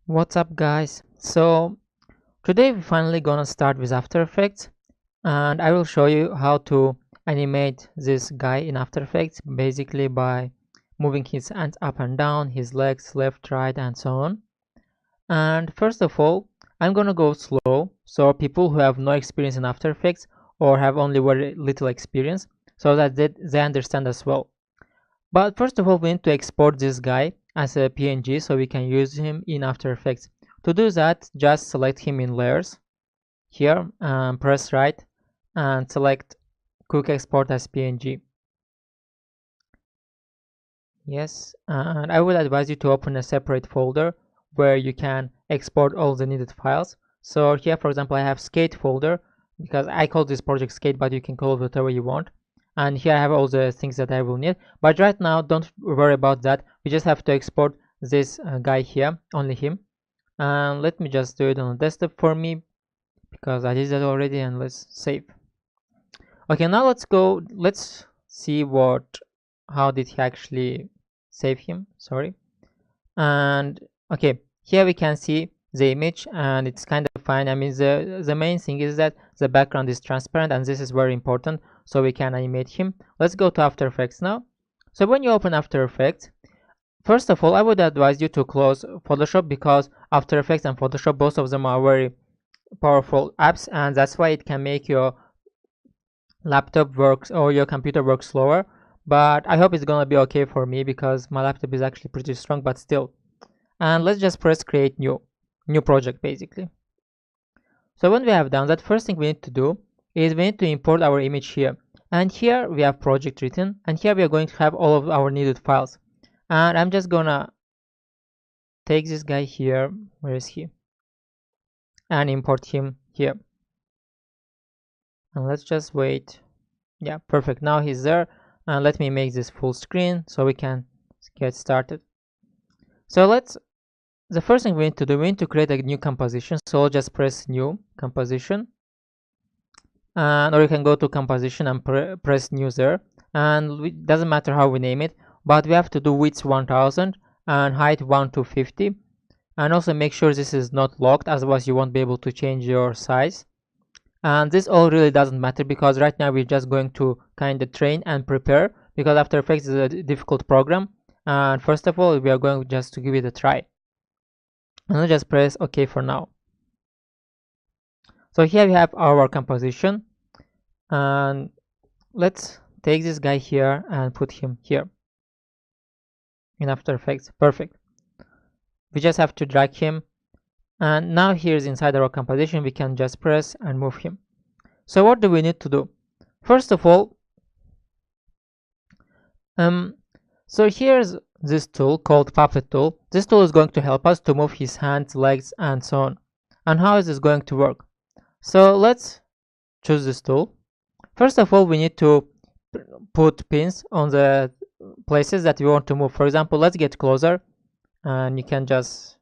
What's up, guys? So today we're finally gonna start with After Effects, and I will show you how to animate this guy in After Effects, basically by moving his hands up and down, his legs left, right, and so on. And first of all, I'm gonna go slow, so people who have no experience in After Effects or have only very little experience, so that they understand as well. But first of all, we need to export this guy as a PNG so we can use him in After Effects. To do that, just select him in layers here, and press right and select quick export as PNG. Yes, and I would advise you to open a separate folder where you can export all the needed files. So here, for example, I have skate folder because I call this project skate, but you can call it whatever you want. And here I have all the things that I will need. But right now, don't worry about that. We just have to export this guy here, only him. And let me just do it on the desktop for me because I did that already, and let's save. Okay, now let's see how did he actually save him, sorry. And okay, here we can see the image and it's kind of fine. I mean, the main thing is that the background is transparent, and this is very important, so we can animate him. Let's go to After Effects now. So when you open After Effects, first of all, I would advise you to close Photoshop because After Effects and Photoshop, both of them are very powerful apps, and that's why it can make your laptop works or your computer works slower. But I hope it's gonna be okay for me because my laptop is actually pretty strong, but still. And let's just press create new project basically. So when we have done that, first thing we need to do is we need to import our image here, and here we have project written, and here we are going to have all of our needed files. And I'm just gonna take this guy here, where is he, and import him here. And let's just wait. Yeah, perfect, now he's there. And let me make this full screen so we can get started. So the first thing we need to do, we need to create a new composition. So I'll just press new composition, and or you can go to composition and press new there, and it doesn't matter how we name it, but we have to do width 1000 and height 1 to 50, and also make sure this is not locked, otherwise you won't be able to change your size. And this all really doesn't matter because right now we're just going to kind of train and prepare, because After Effects is a difficult program, and first of all we are going just to give it a try. And I'll just press OK for now. So here we have our composition, and let's take this guy here and put him here in After Effects. Perfect. We just have to drag him, and now here's inside our composition. We can just press and move him. So what do we need to do? First of all, so here's this tool called Puppet Tool. This tool is going to help us to move his hands, legs, and so on. And how is this going to work? So let's choose this tool. First of all, we need to put pins on the places that we want to move. For example, let's get closer, and you can just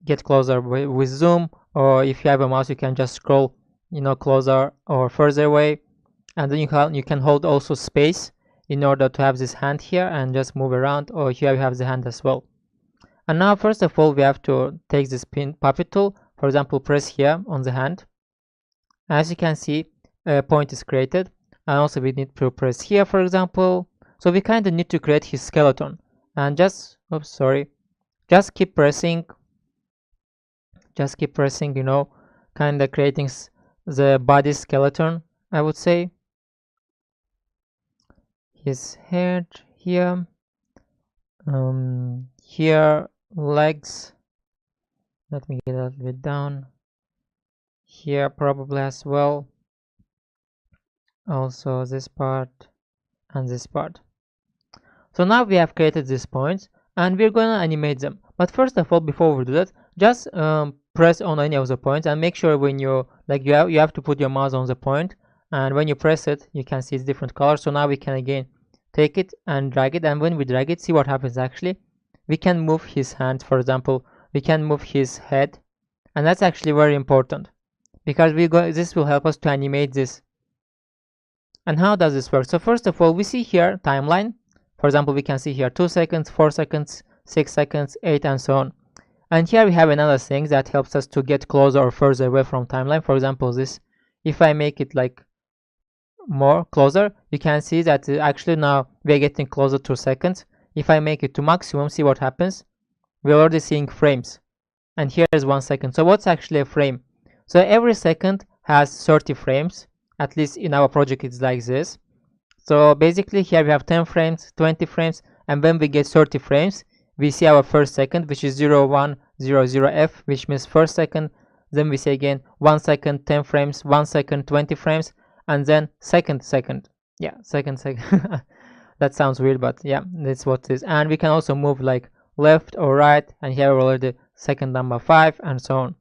get closer with zoom, or if you have a mouse you can just scroll, closer or further away. And then you can hold also space in order to have this hand here and just move around, or here you have the hand as well. And now first of all we have to take this pin puppet tool, for example press here on the hand. As you can see, a point is created, and also we need to press here, for example. So we kind of need to create his skeleton, and just keep pressing, kind of creating the body skeleton, I would say. His head here, here legs, let me get a little bit down here probably as well, also this part and this part. So now we have created these points and we're going to animate them. But first of all, before we do that, just press on any of the points and make sure when you you have to put your mouse on the point, and when you press it you can see it's different colors. So now we can again take it and drag it, and when we drag it, see what happens. Actually we can move his hands, for example we can move his head, and that's actually very important because this will help us to animate this. And how does this work? So first of all, we see here timeline. For example, we can see here 2 seconds, 4 seconds, 6 seconds, 8, and so on. And here we have another thing that helps us to get closer or further away from timeline. For example, this, if I make it like more closer, you can see that actually now we are getting closer to seconds. If I make it to maximum, see what happens. We're already seeing frames, and here is 1 second. So what's actually a frame? So every second has 30 frames. At least in our project it's like this. So basically here we have 10 frames, 20 frames, and when we get 30 frames, we see our first second, which is 0100F, which means first second. Then we say again 1 second, 10 frames, 1 second, 20 frames, and then second. Yeah, second. That sounds weird, but yeah, that's what it is. And we can also move like left or right, and here we're already second number 5, and so on.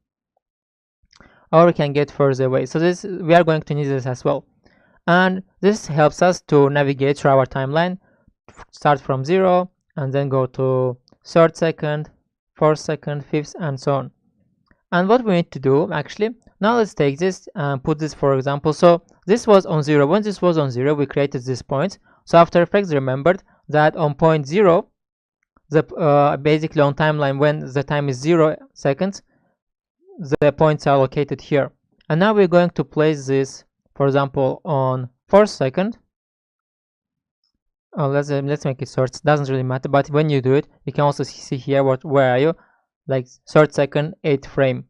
Or we can get further away. So this, we are going to need this as well. And this helps us to navigate through our timeline, start from 0 and then go to 3rd second, 4th second, 5th, and so on. And what we need to do actually, now let's take this and put this, for example. So this was on 0. When this was on 0, we created this point. So After Effects remembered that on point 0, the basically on timeline when the time is 0 seconds, the points are located here. And now we're going to place this, for example, on 4th second. Let's make it short. Doesn't really matter, but when you do it, you can also see here where are you, like 3rd second, 8th frame.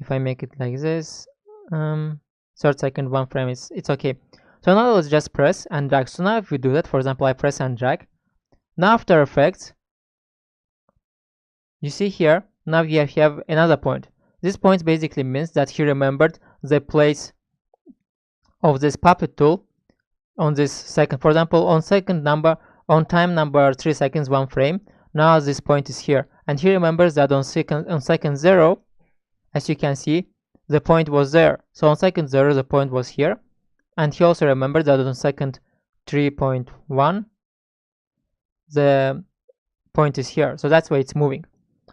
If I make it like this, 3rd second, 1 frame, it's okay. So now let's just press and drag. So now if we do that, for example, I press and drag. Now After Effects, you see here, now we have another point. This point basically means that he remembered the place of this puppet tool on this second. For example, on time number 3 seconds, 1 frame. Now this point is here, and he remembers that on second 0, as you can see, the point was there. So on second 0, the point was here, and he also remembered that on second 3.1, the point is here. So that's why it's moving.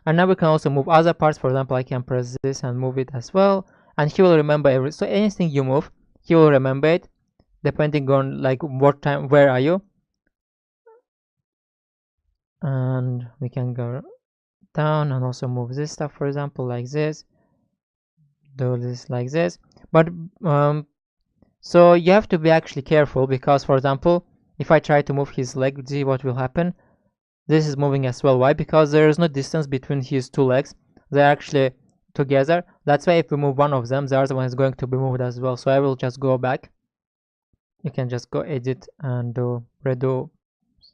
And now we can also move other parts. For example, I can press this and move it as well, and he will remember so anything you move, he will remember it depending on like what time, where are you. And we can go down and also move this stuff, for example, like this, do this like this. But so you have to be actually careful, because for example, if I try to move his leg, see what will happen. This is moving as well. Why? Because there is no distance between his two legs. They're actually together. That's why if we move one of them, the other one is going to be moved as well. So I will just go back. You can just go edit and do redo,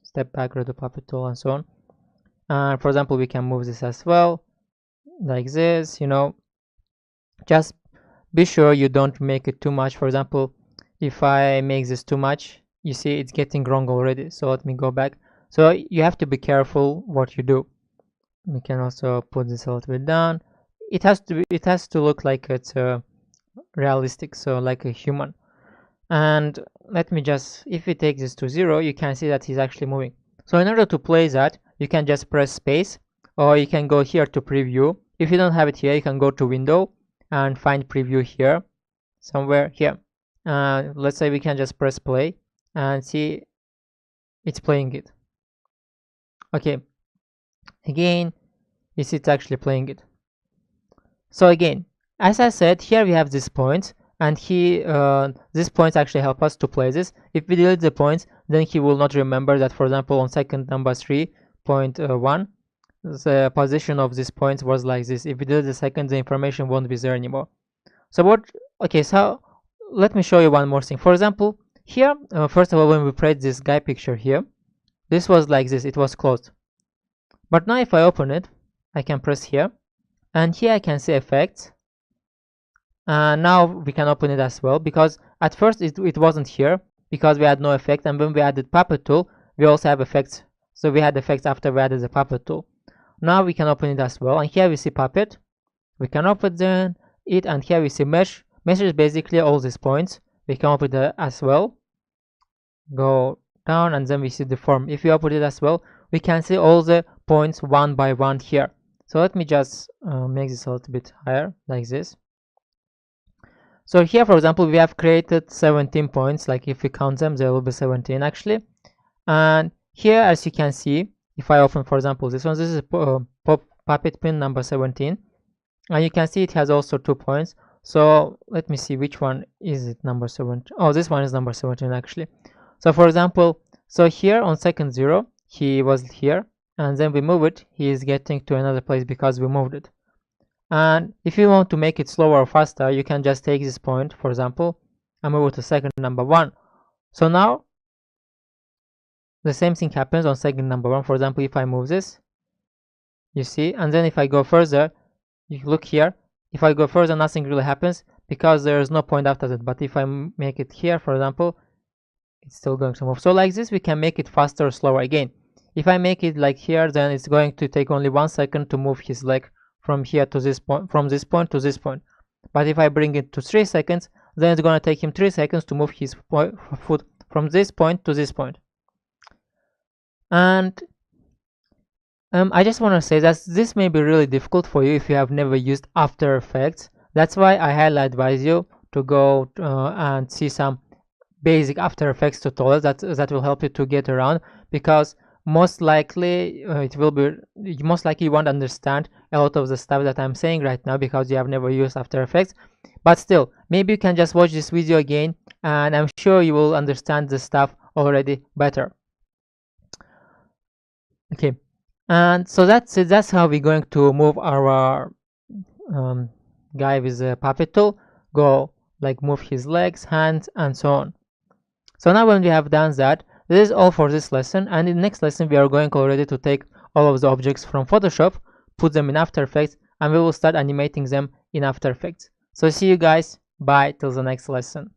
step back, redo puppet tool, and so on. And for example, we can move this as well, like this. Just be sure you don't make it too much. For example, if I make this too much, you see it's getting wrong already. So let me go back. So you have to be careful what you do. We can also put this a little bit down. It has to look like it's realistic, so like a human. And let me just, if we take this to 0, you can see that he's actually moving. So in order to play that, you can just press space, or you can go here to preview. If you don't have it here, you can go to window and find preview here, somewhere here. Let's say we can just press play and see it's playing it. Okay, again, you see it's actually playing it. So again, as I said, here we have this point, and these points actually help us to play this. If we delete the points, then he will not remember that, for example, on second number 3.1, the position of these points was like this. If we delete the second, the information won't be there anymore. So let me show you one more thing. For example, here, first of all, when we played this guy picture here, this was like this, it was closed. But now if I open it, I can press here, and here I can see effects. Now we can open it as well, because at first it wasn't here because we had no effect, and when we added puppet tool, we also have effects. So we had effects after we added the puppet tool. Now we can open it as well, and here we see puppet. We can open it, and here we see mesh. Mesh is basically all these points. We can open it as well. Go down, and then we see the form. If we open it as well, we can see all the points one by one here. So let me just make this a little bit higher, like this. So here, for example, we have created 17 points. Like if we count them, there will be 17 actually. And here, as you can see, if I open, for example, this one, this is puppet pin number 17, and you can see it has also 2 points. So let me see which one is it, number 17. Oh, this one is number 17 actually. So for example, so here on second 0 he was here, and then we move it, he is getting to another place because we moved it. And if you want to make it slower or faster, you can just take this point, for example, and move it to second number 1. So now the same thing happens on second number 1. For example, if I move this, you see, and then if I go further, you look here, if I go further, nothing really happens because there is no point after that. But if I make it here, for example, it's still going to move. So like this, we can make it faster or slower again. If I make it like here, then it's going to take only 1 second to move his leg from here to this point, from this point to this point. But if I bring it to 3 seconds, then it's going to take him 3 seconds to move his foot from this point to this point. And I just want to say that this may be really difficult for you if you have never used After Effects. That's why I highly advise you to go and see some basic After Effects tutorials that will help you to get around, because most likely you won't understand a lot of the stuff that I'm saying right now because you have never used After Effects. But still, maybe you can just watch this video again, and I'm sure you will understand the stuff already better. Okay, and so that's it. That's how we're going to move our guy with the puppet tool. Go like move his legs, hands, and so on. So now when we have done that, this is all for this lesson, and in the next lesson we are going already to take all of the objects from Photoshop, put them in After Effects, and we will start animating them in After Effects. So see you guys, bye till the next lesson.